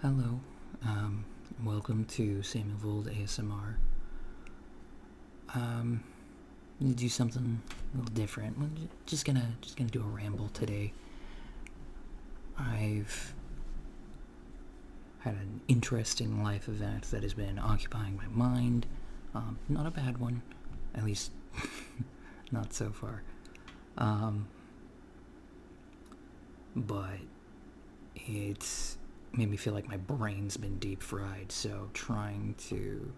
Hello, welcome to Samuel Vold ASMR. I'm gonna do something a little different. I'm just gonna do a ramble today. I've had an interesting life event that has been occupying my mind. Not a bad one, at least not so far. But it's made me feel like my brain's been deep fried, so trying to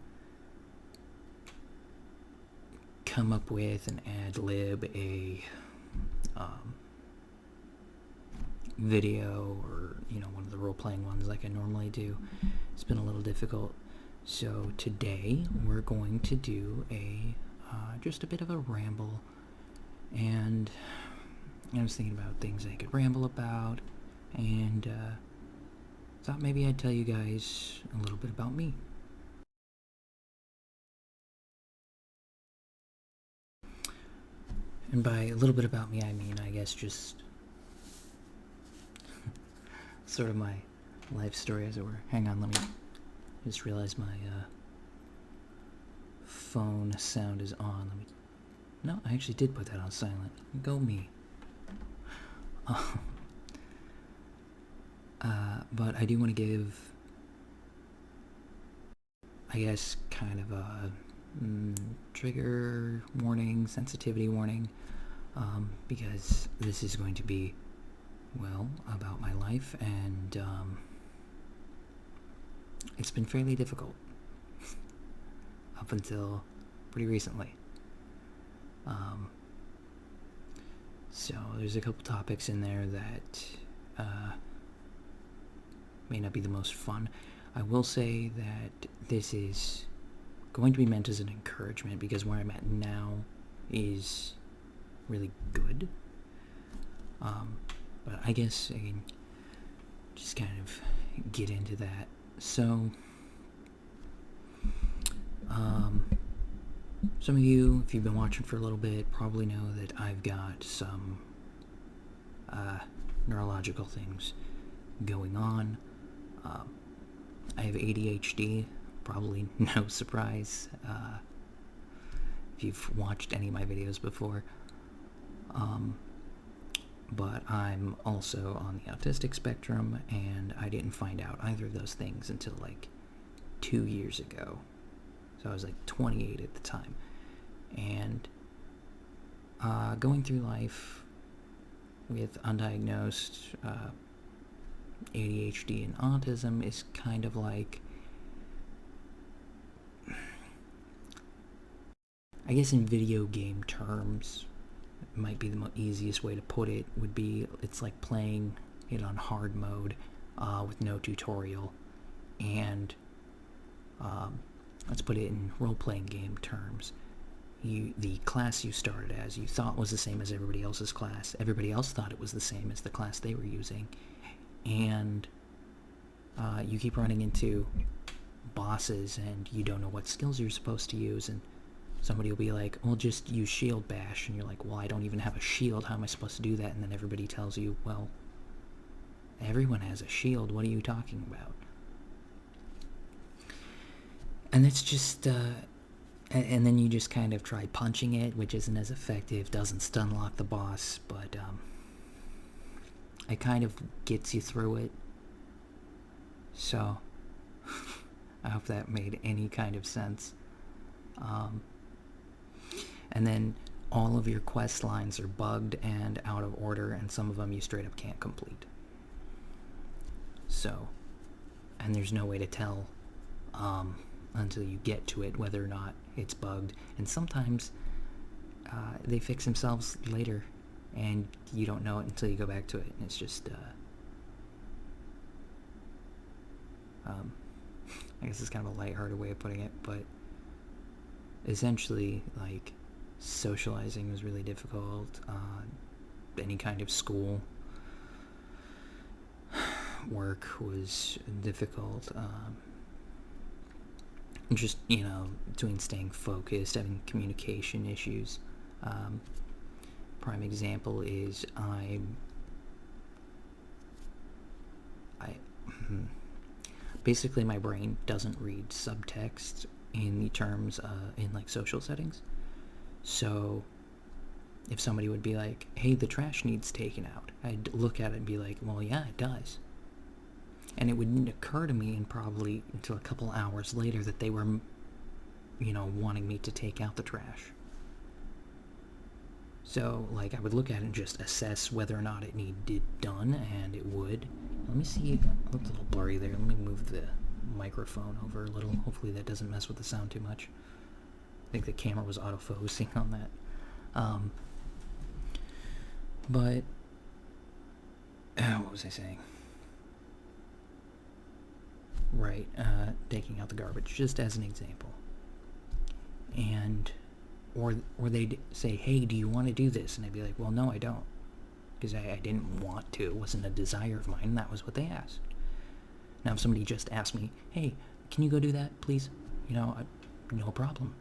come up with and ad lib a video or one of the role-playing ones like I normally do, it's been a little difficult. So today we're going to do a just a bit of a ramble, and I was thinking about things I could ramble about, and thought maybe I'd tell you guys a little bit about me. And by a little bit about me, I mean, I guess, just sort of my life story, as it were. Hang on, let me just realize my phone sound is on. No, I actually did put that on silent. Go me. But I do want to give, I guess, kind of a trigger warning, sensitivity warning, because this is going to be, well, about my life, and it's been fairly difficult up until pretty recently. So there's a couple topics in there that may not be the most fun. I will say that this is going to be meant as an encouragement, because where I'm at now is really good. But I guess I can just kind of get into that. So, some of you, if you've been watching for a little bit, probably know that I've got some neurological things going on. I have ADHD, probably no surprise if you've watched any of my videos before. But I'm also on the autistic spectrum, and I didn't find out either of those things until like 2 years ago. So I was like 28 at the time. And going through life with undiagnosed ADHD and autism is kind of like, I guess in video game terms, might be the easiest way to put it, would be it's like playing it on hard mode with no tutorial. And let's put it in role-playing game terms. The class you started as, you thought was the same as everybody else's class. Everybody else thought it was the same as the class they were using. And you keep running into bosses, and you don't know what skills you're supposed to use, and somebody will be like, well, just use shield bash, and you're like, well, I don't even have a shield, how am I supposed to do that? And then everybody tells you, well, everyone has a shield, what are you talking about? And it's just, and then you just kind of try punching it, which isn't as effective, doesn't stun lock the boss, but it kind of gets you through it. So, I hope that made any kind of sense. And then all of your quest lines are bugged and out of order, and some of them you straight up can't complete. So, and there's no way to tell until you get to it whether or not it's bugged. And sometimes they fix themselves later, and you don't know it until you go back to it. And it's just, I guess it's kind of a lighthearted way of putting it, but essentially, like, socializing was really difficult. Any kind of school work was difficult. Just, doing staying focused, having communication issues. Prime example is basically my brain doesn't read subtext in the terms in like social settings. So if somebody would be like, hey, the trash needs taken out, I'd look at it and be like, well, yeah, it does. And it wouldn't occur to me probably until a couple hours later that they were, wanting me to take out the trash. So, like, I would look at it and just assess whether or not it needed done, and it would. Let me see. It looked a little blurry there. Let me move the microphone over a little. Hopefully that doesn't mess with the sound too much. I think the camera was autofocusing on that. But, what was I saying? Right, taking out the garbage, just as an example. And, or they'd say, hey, do you want to do this? And I'd be like, well, no, I don't. Because I didn't want to. It wasn't a desire of mine. That was what they asked. Now, if somebody just asked me, hey, can you go do that, please? No problem.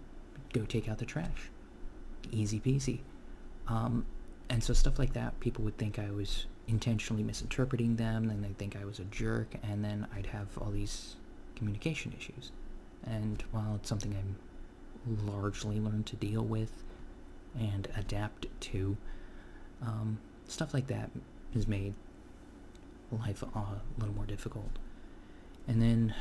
Go take out the trash. Easy peasy. And so stuff like that, people would think I was intentionally misinterpreting them, and they'd think I was a jerk, and then I'd have all these communication issues. And while it's something I'm largely learned to deal with and adapt to, stuff like that has made life a little more difficult. And then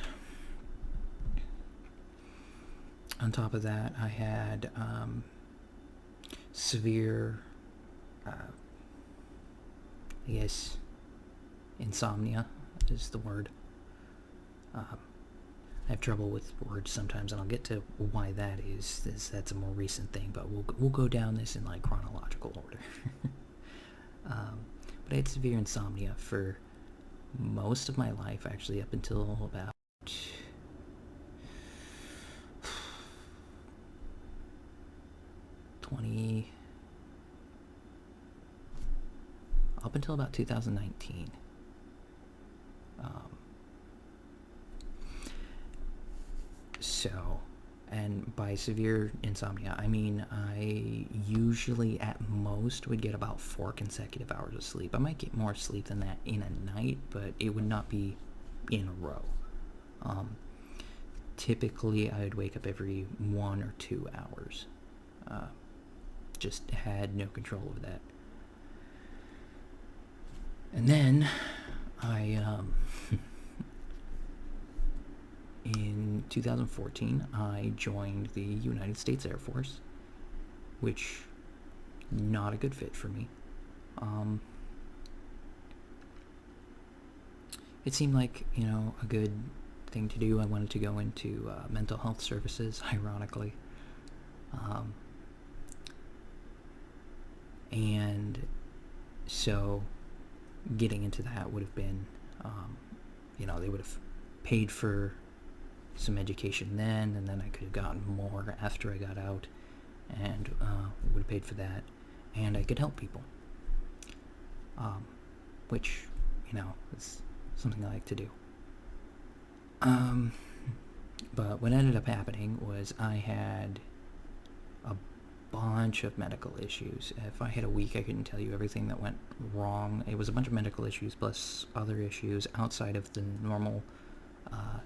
on top of that, I had severe I guess insomnia is the word. I have trouble with words sometimes, and I'll get to why that is. That's a more recent thing, but we'll go down this in like chronological order. But I had severe insomnia for most of my life, actually, up until about up until about 2019. And by severe insomnia, I mean I usually at most would get about 4 consecutive hours of sleep. I might get more sleep than that in a night, but it would not be in a row. Typically, I would wake up every 1 or 2 hours. Just had no control over that. And then in 2014, I joined the United States Air Force, which not a good fit for me. It seemed like, a good thing to do. I wanted to go into mental health services, ironically. And so getting into that would have been, they would have paid for some education then, and then I could have gotten more after I got out, and would have paid for that, and I could help people, which, is something I like to do. But what ended up happening was I had a bunch of medical issues. If I had a week, I couldn't tell you everything that went wrong. It was a bunch of medical issues plus other issues outside of the normal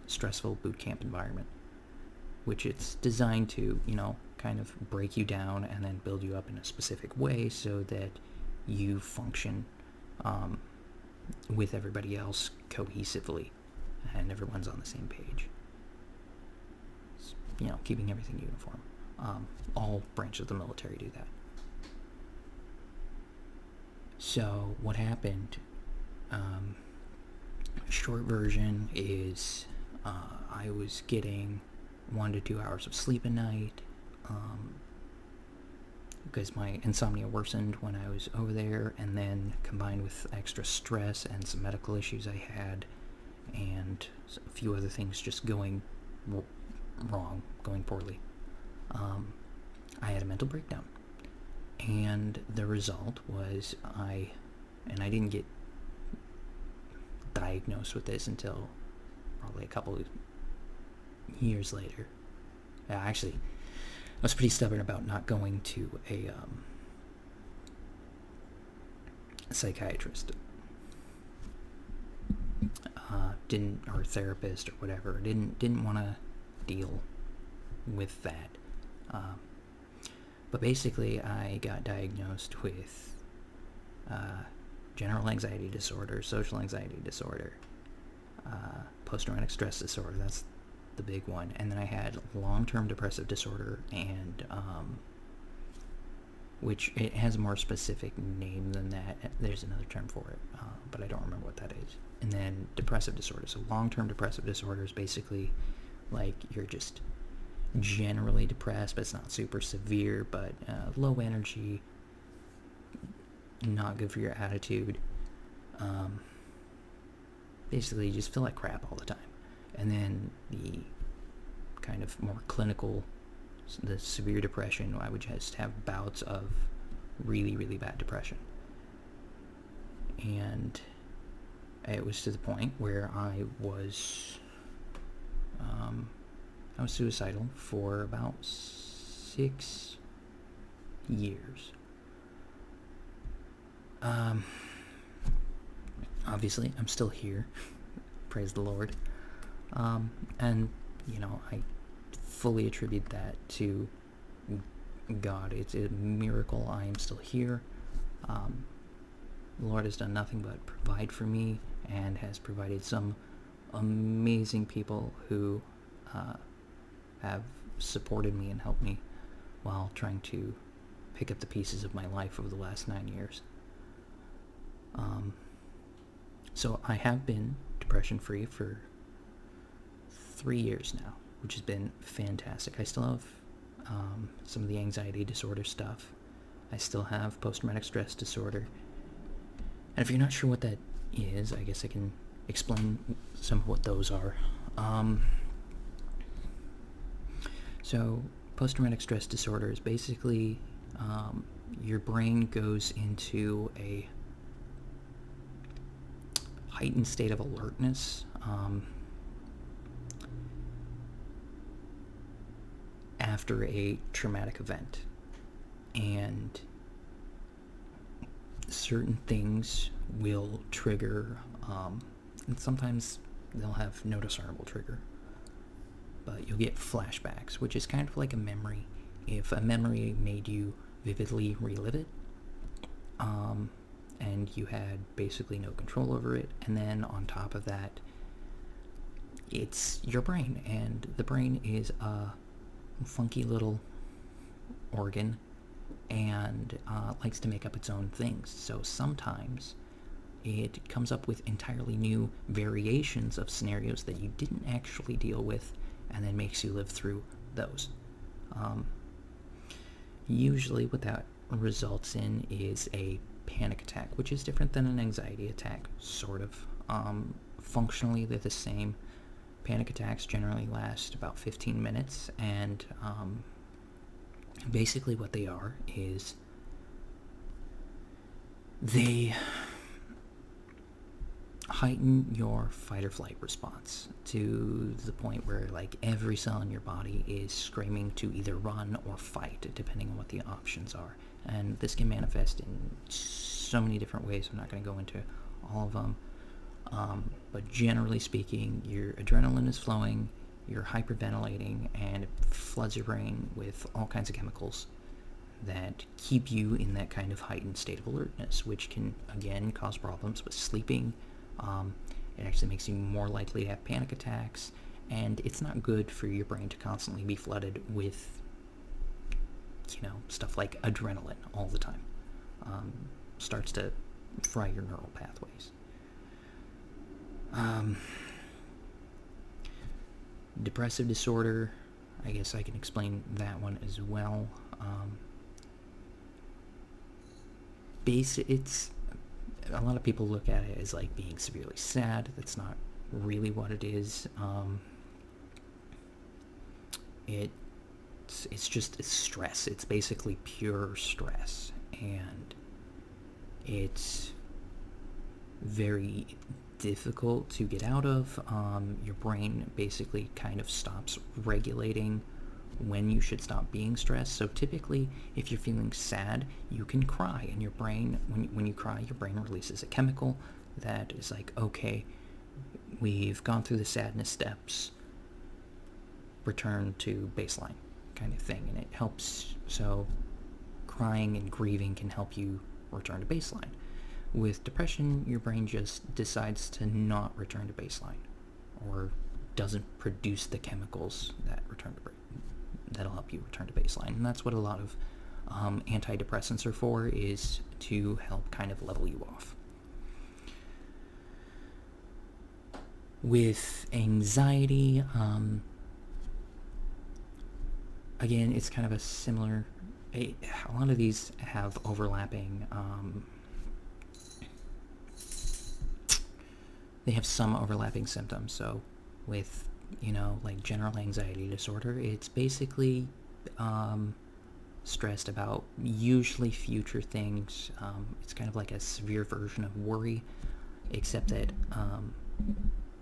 stressful boot camp environment, which it's designed to, kind of break you down and then build you up in a specific way so that you function with everybody else cohesively and everyone's on the same page. Keeping everything uniform. All branches of the military do that. So what happened, short version is I was getting 1 to 2 hours of sleep a night because my insomnia worsened when I was over there, and then combined with extra stress and some medical issues I had and a few other things just going wrong, going poorly. I had a mental breakdown, and the result was I didn't get diagnosed with this until probably a couple of years later. Actually, I was pretty stubborn about not going to a psychiatrist. or therapist or whatever, didn't want to deal with that. But basically, I got diagnosed with general anxiety disorder, social anxiety disorder, post-traumatic stress disorder. That's the big one. And then I had long-term depressive disorder, and which it has a more specific name than that. There's another term for it, but I don't remember what that is. And then depressive disorder. So long-term depressive disorder is basically like you're just generally depressed, but it's not super severe, but low energy, not good for your attitude. Basically, you just feel like crap all the time. And then the kind of more clinical, the severe depression, I would just have bouts of really, really bad depression. And it was to the point where I was suicidal for about 6 years. Obviously, I'm still here. Praise the Lord. And, I fully attribute that to God. It's a miracle I am still here. The Lord has done nothing but provide for me, and has provided some amazing people who have supported me and helped me while trying to pick up the pieces of my life over the last 9 years. So I have been depression-free for 3 years now, which has been fantastic. I still have some of the anxiety disorder stuff. I still have post-traumatic stress disorder. And if you're not sure what that is, I guess I can explain some of what those are. So post-traumatic stress disorder is basically your brain goes into a heightened state of alertness after a traumatic event, and certain things will trigger, and sometimes they'll have no discernible trigger, but you'll get flashbacks, which is kind of like a memory. If a memory made you vividly relive it, and you had basically no control over it, and then on top of that, it's your brain, and the brain is a funky little organ, and likes to make up its own things. So sometimes it comes up with entirely new variations of scenarios that you didn't actually deal with, and then makes you live through those. Usually what that results in is a panic attack, which is different than an anxiety attack, sort of. Functionally, they're the same. Panic attacks generally last about 15 minutes, and basically what they are is they heighten your fight or flight response to the point where like every cell in your body is screaming to either run or fight, depending on what the options are. And this can manifest in so many different ways. I'm not going to go into all of them. But generally speaking, your adrenaline is flowing, you're hyperventilating, and it floods your brain with all kinds of chemicals that keep you in that kind of heightened state of alertness, which can, again, cause problems with sleeping. It actually makes you more likely to have panic attacks, and it's not good for your brain to constantly be flooded with, stuff like adrenaline all the time. Starts to fry your neural pathways. Depressive disorder, I guess I can explain that one as well. It's a lot of people look at it as like being severely sad. That's not really what it is. It's stress. It's basically pure stress, and it's very difficult to get out of. Your brain basically kind of stops regulating when you should stop being stressed. So typically, if you're feeling sad, you can cry, and your brain, when you cry, your brain releases a chemical that is like, okay, we've gone through the sadness steps, return to baseline kind of thing. And it helps, so crying and grieving can help you return to baseline. With depression, your brain just decides to not return to baseline, or doesn't produce the chemicals that'll help you return to baseline. And that's what a lot of antidepressants are for, is to help kind of level you off. With anxiety, again, it's kind of a similar, a lot of these have overlapping, they have some overlapping symptoms. So with, like general anxiety disorder, it's basically stressed about usually future things. It's kind of like a severe version of worry, except that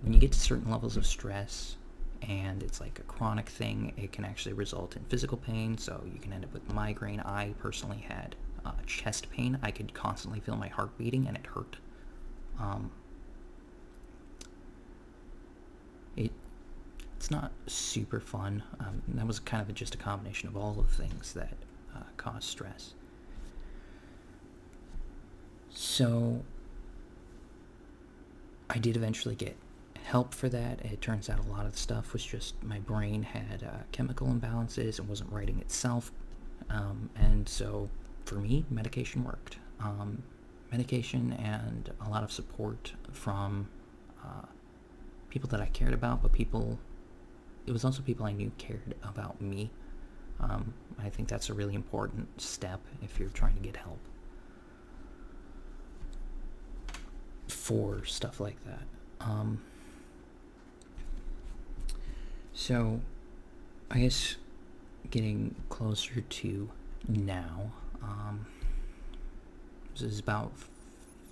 when you get to certain levels of stress and it's like a chronic thing, it can actually result in physical pain. So you can end up with migraine. I personally had chest pain. I could constantly feel my heart beating, and it hurt. It's not super fun. That was kind of just a combination of all of the things that cause stress. So I did eventually get help for that. It turns out a lot of the stuff was just my brain had chemical imbalances and wasn't righting itself. And so for me, medication worked. Medication and a lot of support from people that I cared about, but it was also people I knew cared about me. I think that's a really important step if you're trying to get help for stuff like that. So I guess getting closer to now, this is about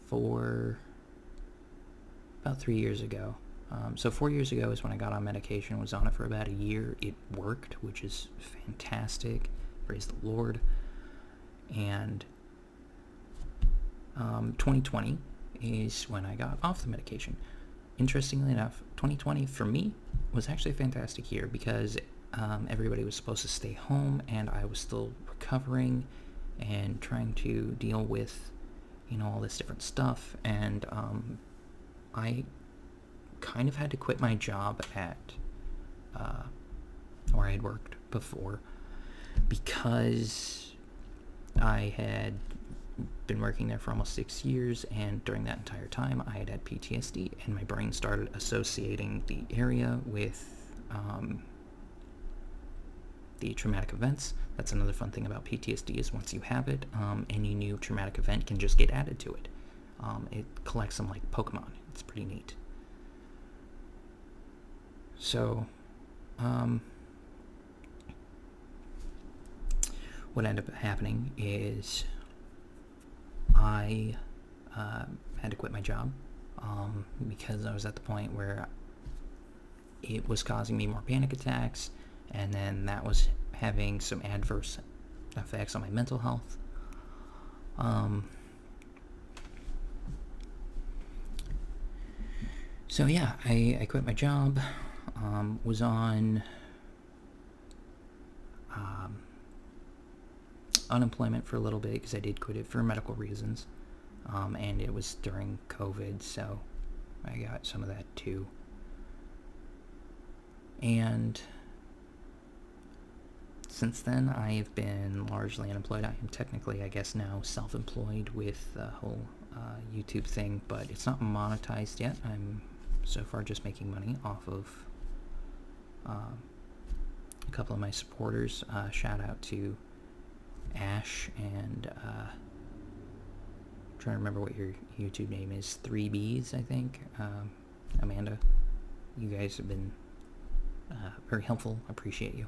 3 years ago. So 4 years ago is when I got on medication, was on it for about a year. It worked, which is fantastic. Praise the Lord. And 2020 is when I got off the medication. Interestingly enough, 2020 for me was actually a fantastic year because everybody was supposed to stay home, and I was still recovering and trying to deal with, all this different stuff. And I kind of had to quit my job at where I had worked before, because I had been working there for almost 6 years, and during that entire time I had PTSD, and my brain started associating the area with the traumatic events. That's another fun thing about PTSD, is once you have it, any new traumatic event can just get added to it. It collects them like Pokemon. It's pretty neat. So, what ended up happening is I had to quit my job because I was at the point where it was causing me more panic attacks, and then that was having some adverse effects on my mental health. So yeah, I quit my job. Was on unemployment for a little bit because I did quit it for medical reasons, and it was during COVID, so I got some of that too. And since then, I have been largely unemployed. I am technically, I guess now, self-employed with the whole YouTube thing, but it's not monetized yet. I'm so far just making money off of a couple of my supporters. Shout out to Ash and I'm trying to remember what your YouTube name is. 3Bs, I think. Amanda, you guys have been very helpful. Appreciate you.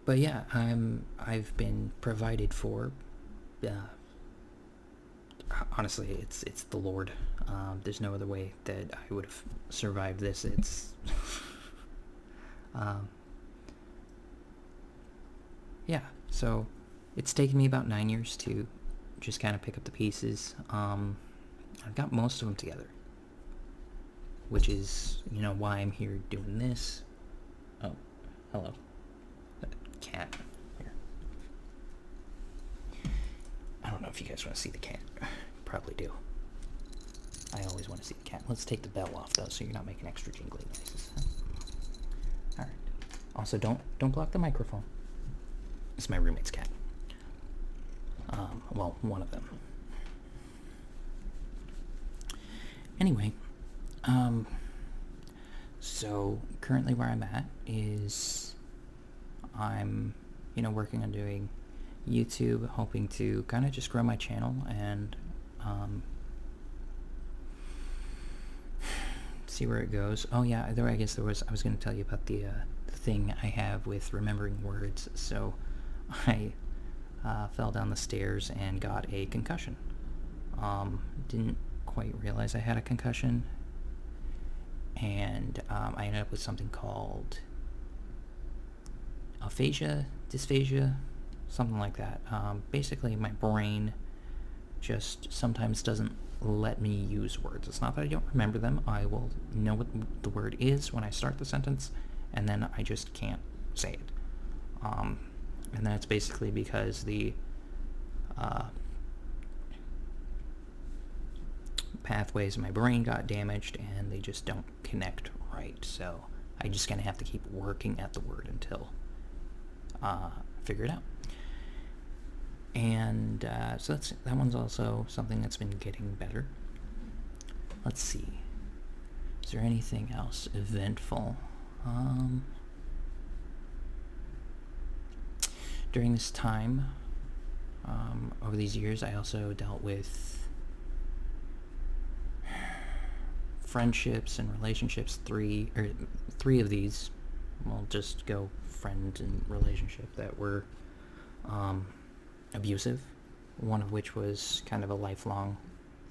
But yeah, I've been provided for. Honestly, it's the Lord. There's no other way that I would have survived this. It's yeah. So it's taken me about 9 years to just kind of pick up the pieces. I've got most of them together, which is, why I'm here doing this. Oh, hello. Cat. Here. I don't know if you guys want to see the cat. Probably do. I always want to see the cat. Let's take the bell off, though, so you're not making extra jingly noises. Alright. Also, don't block the microphone. It's my roommate's cat. Well, one of them. Anyway, so currently where I'm at is I'm, working on doing YouTube, hoping to kind of just grow my channel and see where it goes. Oh yeah, I guess I was going to tell you about the thing I have with remembering words. So I fell down the stairs and got a concussion. Didn't quite realize I had a concussion, and I ended up with something called aphasia, dysphagia, something like that. Basically, my brain just sometimes doesn't let me use words. It's not that I don't remember them. I will know what the word is when I start the sentence, and then I just can't say it. And that's basically because the pathways in my brain got damaged and they just don't connect right. So I just kind of have to keep working at the word until I figure it out. And so that one's also something that's been getting better. Let's see. Is there anything else eventful? During this time, over these years, I also dealt with friendships and relationships. Three of these, we'll just go friend and relationship, that were abusive. One of which was kind of a lifelong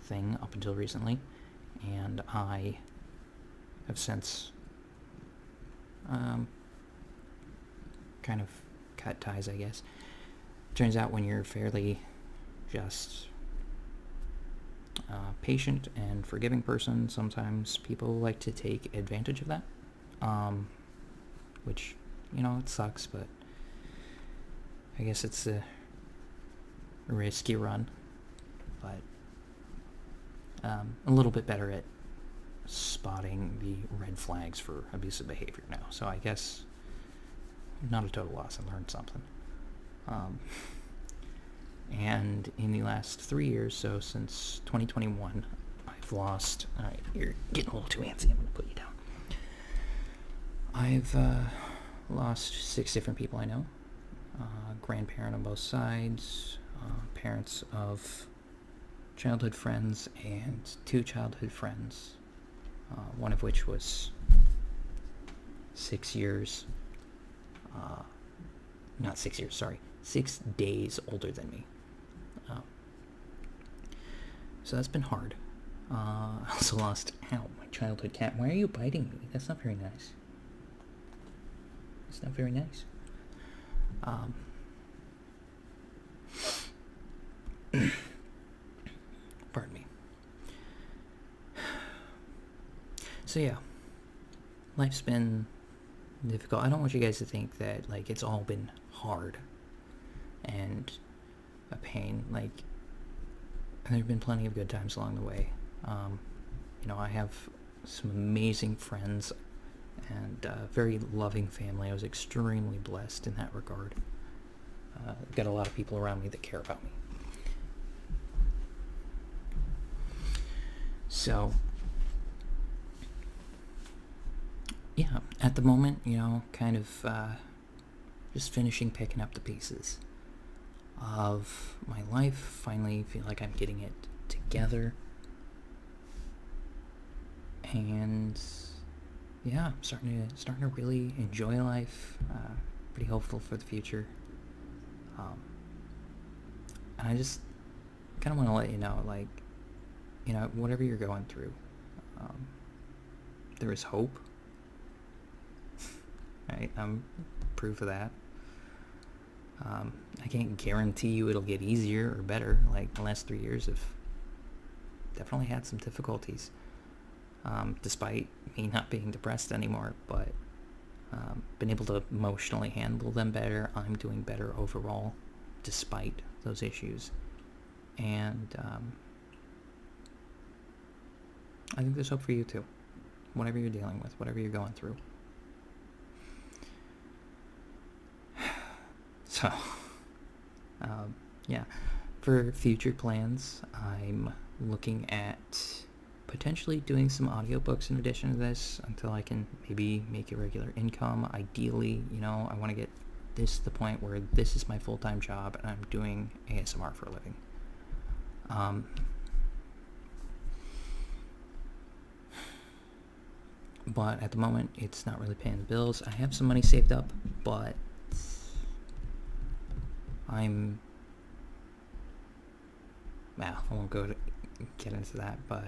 thing up until recently, and I have since kind of cut ties, I guess. Turns out when you're fairly just patient and forgiving person, sometimes people like to take advantage of that, which, it sucks, but I guess it's a risky run, but a little bit better at spotting the red flags for abusive behavior now, so I guess not a total loss. I learned something. And in the last 3 years, so since 2021, I've lost... Alright, you're getting a little too antsy. I'm going to put you down. I've lost 6 different people I know. Grandparent on both sides, parents of childhood friends, and 2 childhood friends, one of which was 6 years... not 6 years, sorry. 6 days older than me. So that's been hard. I also lost, my childhood cat. Why are you biting me? That's not very nice. It's not very nice. Pardon me. So yeah, life's been difficult. I don't want you guys to think that, it's all been hard and a pain. There have been plenty of good times along the way. I have some amazing friends and a very loving family. I was extremely blessed in that regard. I've got a lot of people around me that care about me. So, yeah, at the moment, kind of just finishing picking up the pieces of my life. Finally feel like I'm getting it together. And yeah, I'm starting to really enjoy life. Pretty hopeful for the future. And I just kind of want to let you know, whatever you're going through, there is hope. Right? I'm proof of that. I can't guarantee you it'll get easier or better. Like, the last 3 years have definitely had some difficulties, despite me not being depressed anymore, but been able to emotionally handle them better. I'm doing better overall, despite those issues. And I think there's hope for you too. Whatever you're dealing with, whatever you're going through. So, yeah. For future plans, I'm looking at potentially doing some audiobooks in addition to this until I can maybe make a regular income. Ideally, I want to get this to the point where this is my full-time job and I'm doing ASMR for a living. But at the moment, it's not really paying the bills. I have some money saved up, but I won't get into that, but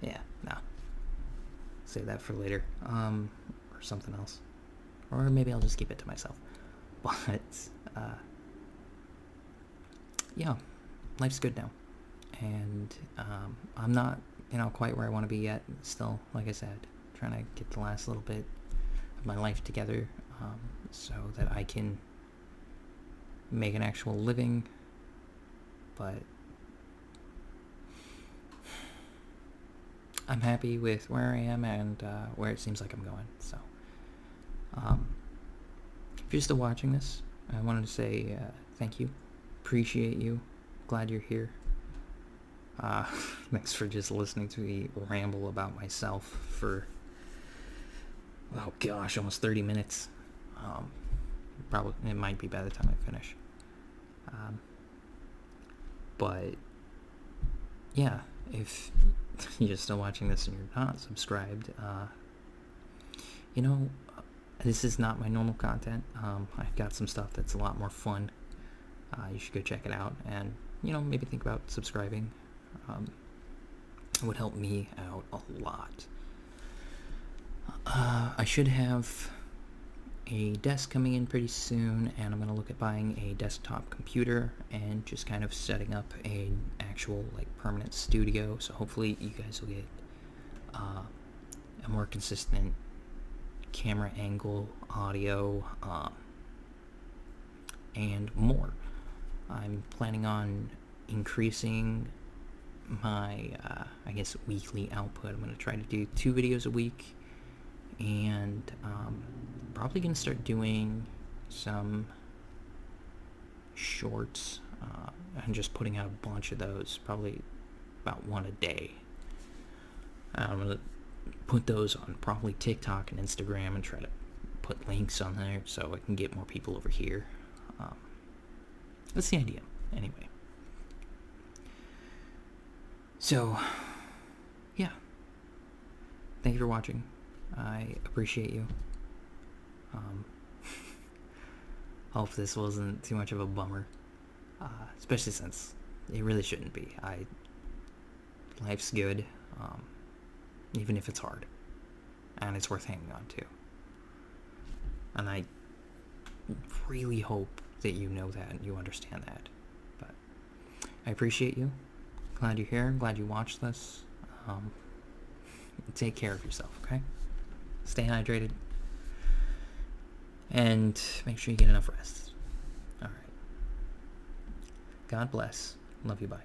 yeah, no. Save that for later, or something else. Or maybe I'll just keep it to myself. But, yeah, life's good now. And I'm not, quite where I want to be yet. Still, like I said, trying to get the last little bit of my life together, so that I can make an actual living. But I'm happy with where I am and where it seems like I'm going. So, if you're still watching this, I wanted to say thank you. Appreciate you. Glad you're here. Thanks for just listening to me ramble about myself for, almost 30 minutes. Probably, it might be by the time I finish. But, yeah, if you're still watching this and you're not subscribed, this is not my normal content. I've got some stuff that's a lot more fun. You should go check it out and, maybe think about subscribing. It would help me out a lot. I should have a desk coming in pretty soon, and I'm going to look at buying a desktop computer and just kind of setting up an actual, permanent studio. So hopefully you guys will get a more consistent camera angle, audio, and more. I'm planning on increasing my, weekly output. I'm going to try to do 2 videos a week, and probably going to start doing some shorts, and just putting out a bunch of those, probably about 1 a day. I'm going to put those on probably TikTok and Instagram and try to put links on there so I can get more people over here. That's the idea, anyway. So, yeah. Thank you for watching. I appreciate you. Hope this wasn't too much of a bummer. Especially since it really shouldn't be. Life's good, even if it's hard. And it's worth hanging on to. And I really hope that you know that and you understand that. But I appreciate you. Glad you're here. Glad you watched this. Take care of yourself, okay? Stay hydrated. And make sure you get enough rest. Alright. God bless. Love you. Bye.